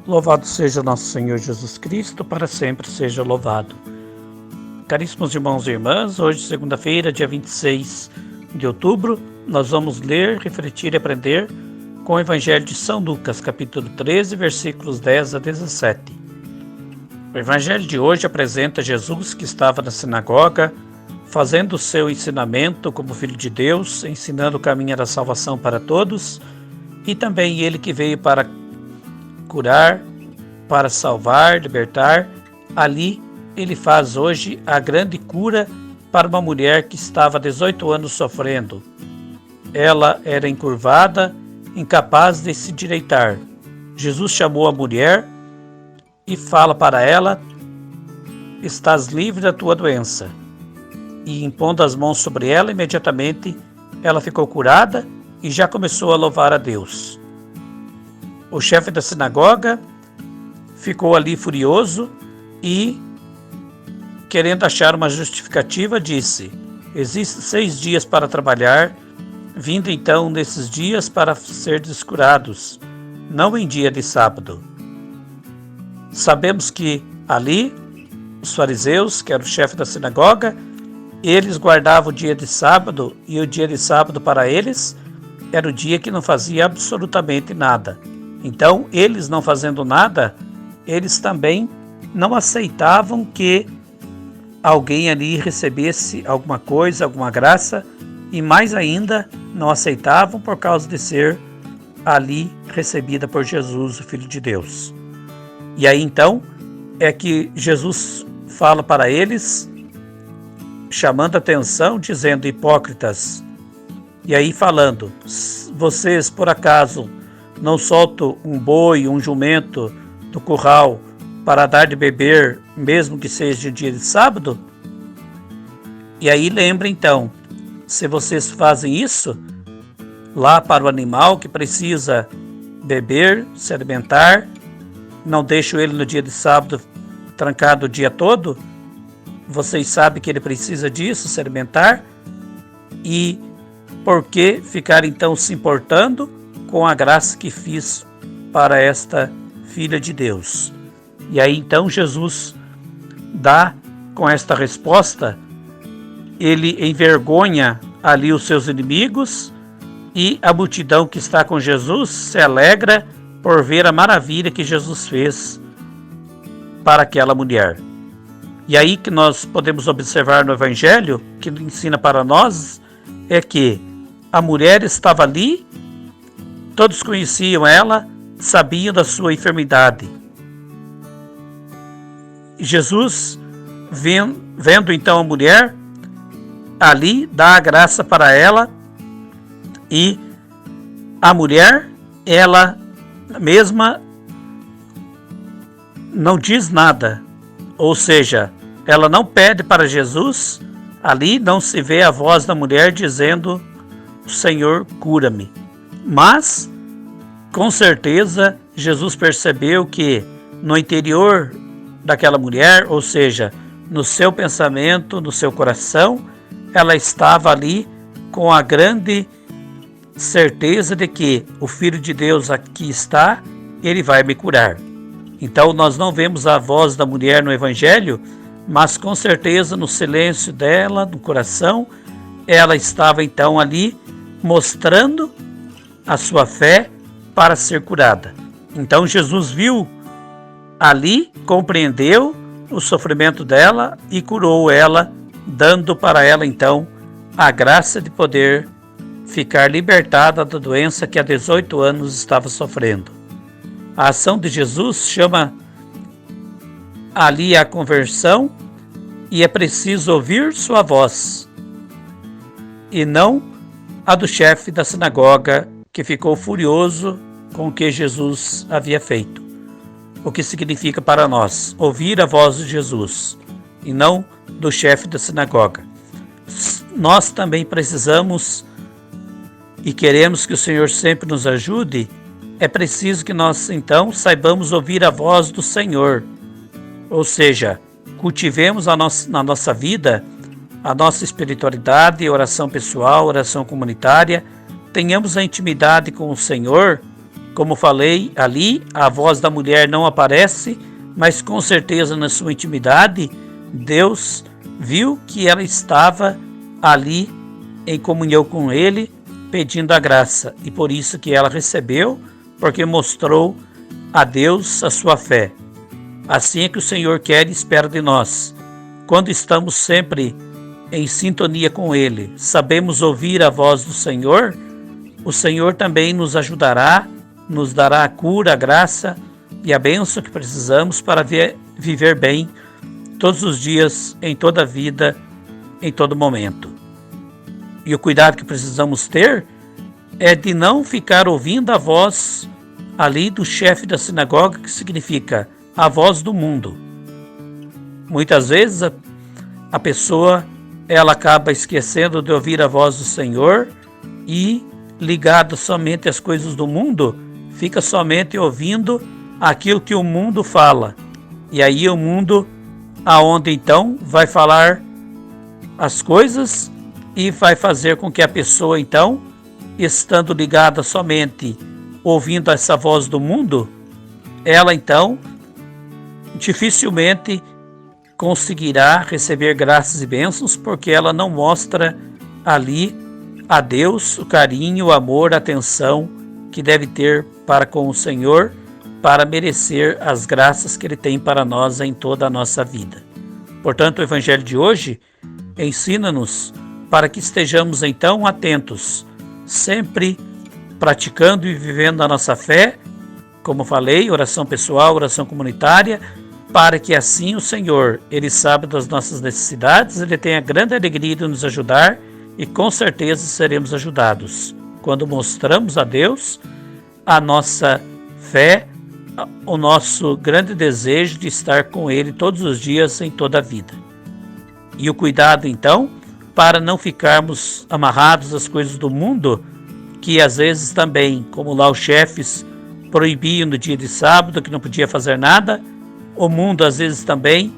Louvado seja nosso Senhor Jesus Cristo, para sempre seja louvado. Caríssimos irmãos e irmãs, hoje, segunda-feira, dia 26 de outubro, nós vamos ler, refletir e aprender com o Evangelho de São Lucas, capítulo 13, versículos 10 a 17. O Evangelho de hoje apresenta Jesus que estava na sinagoga, fazendo o seu ensinamento como Filho de Deus, ensinando o caminho da salvação para todos, e também ele que veio para curar, para salvar, libertar. Ali ele faz hoje a grande cura para uma mulher que estava há 18 anos sofrendo. Ela era encurvada, incapaz de se direitar. Jesus chamou a mulher e fala para ela: estás livre da tua doença. E impondo as mãos sobre ela, imediatamente ela ficou curada e já começou a louvar a Deus. O chefe da sinagoga ficou ali furioso e, querendo achar uma justificativa, disse: existem 6 dias para trabalhar, vindo então nesses dias para ser descurados, não em dia de sábado. Sabemos que ali, os fariseus, que era o chefe da sinagoga, eles guardavam o dia de sábado, e o dia de sábado para eles era o dia que não fazia absolutamente nada. Então, eles não fazendo nada, eles também não aceitavam que alguém ali recebesse alguma coisa, alguma graça, e mais ainda não aceitavam por causa de ser ali recebida por Jesus, o Filho de Deus. E aí então é que Jesus fala para eles, chamando a atenção, dizendo: hipócritas. E aí falando: vocês por acaso não soltam um boi, um jumento do curral para dar de beber, mesmo que seja dia de sábado? E aí lembra então, se vocês fazem isso lá para o animal que precisa beber, se alimentar, não deixam ele no dia de sábado trancado o dia todo, vocês sabem que ele precisa disso, se alimentar, e por que ficar então se importando com a graça que fiz para esta filha de Deus? E aí então Jesus dá com esta resposta, ele envergonha ali os seus inimigos, e a multidão que está com Jesus se alegra por ver a maravilha que Jesus fez para aquela mulher. E aí que nós podemos observar no Evangelho, que ensina para nós, é que a mulher estava ali, todos conheciam ela, sabiam da sua enfermidade. Jesus, vendo então a mulher ali, dá a graça para ela, e a mulher, ela mesma não diz nada, ou seja, ela não pede para Jesus, ali não se vê a voz da mulher dizendo: Senhor, cura-me. Mas, com certeza, Jesus percebeu que no interior daquela mulher, ou seja, no seu pensamento, no seu coração, ela estava ali com a grande certeza de que o Filho de Deus aqui está, ele vai me curar. Então nós não vemos a voz da mulher no Evangelho, mas com certeza no silêncio dela, no coração, ela estava então ali mostrando a sua fé para ser curada. Então Jesus viu ali, compreendeu o sofrimento dela e curou ela, dando para ela então a graça de poder ficar libertada da doença que há 18 anos estava sofrendo. A ação de Jesus chama ali a conversão, e é preciso ouvir sua voz, e não a do chefe da sinagoga, que ficou furioso com o que Jesus havia feito. O que significa para nós ouvir a voz de Jesus, e não do chefe da sinagoga. Nós também precisamos e queremos que o Senhor sempre nos ajude. É preciso que nós então saibamos ouvir a voz do Senhor, ou seja, cultivemos na nossa vida a nossa espiritualidade, oração pessoal, oração comunitária, tenhamos a intimidade com o Senhor Como falei ali, a voz da mulher não aparece, mas com certeza na sua intimidade, Deus viu que ela estava ali em comunhão com ele, pedindo a graça, e por isso que ela recebeu, porque mostrou a Deus a sua fé. Assim é que o Senhor quer e espera de nós. Quando estamos sempre em sintonia com Ele, sabemos ouvir a voz do Senhor, o Senhor também nos ajudará, nos dará a cura, a graça e a bênção que precisamos para viver bem todos os dias, em toda a vida, em todo momento. E o cuidado que precisamos ter é de não ficar ouvindo a voz ali do chefe da sinagoga, que significa a voz do mundo. Muitas vezes a pessoa ela acaba esquecendo de ouvir a voz do Senhor e ligada somente às coisas do mundo, fica somente ouvindo aquilo que o mundo fala. E aí o mundo, aonde então vai falar as coisas e vai fazer com que a pessoa então, estando ligada somente ouvindo essa voz do mundo, ela então dificilmente conseguirá receber graças e bênçãos, porque ela não mostra ali a Deus o carinho, o amor, a atenção que deve ter para com o Senhor, para merecer as graças que Ele tem para nós em toda a nossa vida. Portanto, o Evangelho de hoje ensina-nos para que estejamos então atentos, sempre praticando e vivendo a nossa fé, como falei, oração pessoal, oração comunitária, para que assim o Senhor, Ele sabe das nossas necessidades, Ele tem a grande alegria de nos ajudar e com certeza seremos ajudados quando mostramos a Deus a nossa fé, o nosso grande desejo de estar com Ele todos os dias em toda a vida. E o cuidado então, para não ficarmos amarrados às coisas do mundo, que às vezes também, como lá os chefes proibiam no dia de sábado, que não podia fazer nada, o mundo às vezes também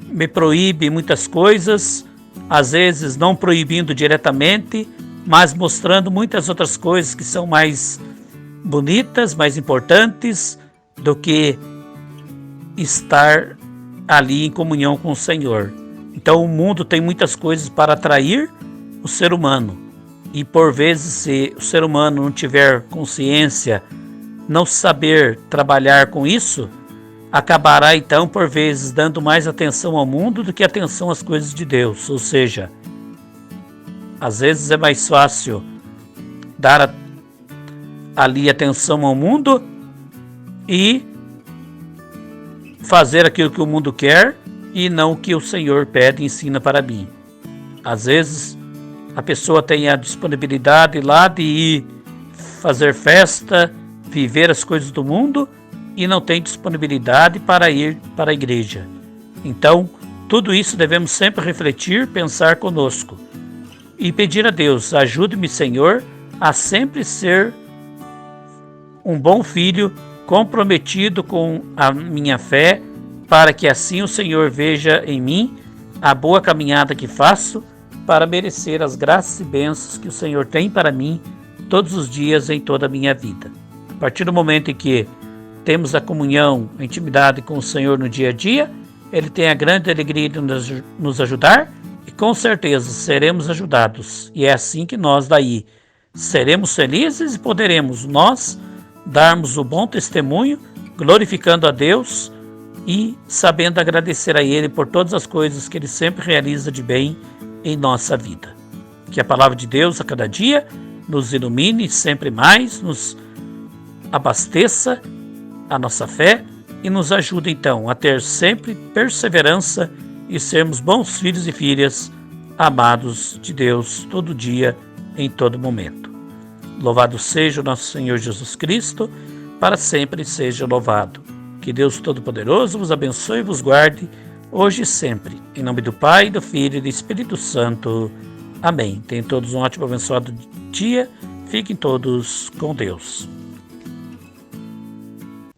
me proíbe muitas coisas, às vezes não proibindo diretamente, mas mostrando muitas outras coisas que são mais bonitas, mais importantes do que estar ali em comunhão com o Senhor. Então o mundo tem muitas coisas para atrair o ser humano, e por vezes se o ser humano não tiver consciência, não saber trabalhar com isso, acabará então por vezes dando mais atenção ao mundo do que atenção às coisas de Deus. Ou seja, às vezes é mais fácil dar ali atenção ao mundo e fazer aquilo que o mundo quer e não o que o Senhor pede e ensina para mim. Às vezes a pessoa tem a disponibilidade lá de ir fazer festa, viver as coisas do mundo, e não tem disponibilidade para ir para a igreja. Então, tudo isso devemos sempre refletir, pensar conosco e pedir a Deus: ajude-me, Senhor, a sempre ser um bom filho, comprometido com a minha fé, para que assim o Senhor veja em mim a boa caminhada que faço para merecer as graças e bênçãos que o Senhor tem para mim todos os dias em toda a minha vida. A partir do momento em que temos a comunhão, a intimidade com o Senhor no dia a dia, Ele tem a grande alegria de nos ajudar e com certeza seremos ajudados. E é assim que nós daí seremos felizes e poderemos nós darmos o bom testemunho, glorificando a Deus e sabendo agradecer a Ele por todas as coisas que Ele sempre realiza de bem em nossa vida. Que a palavra de Deus a cada dia nos ilumine sempre mais, nos abasteça a nossa fé e nos ajude então a ter sempre perseverança e sermos bons filhos e filhas amados de Deus todo dia, em todo momento. Louvado seja o nosso Senhor Jesus Cristo, para sempre seja louvado. Que Deus Todo-Poderoso vos abençoe e vos guarde, hoje e sempre. Em nome do Pai, do Filho e do Espírito Santo. Amém. Tenham todos um ótimo, abençoado dia. Fiquem todos com Deus.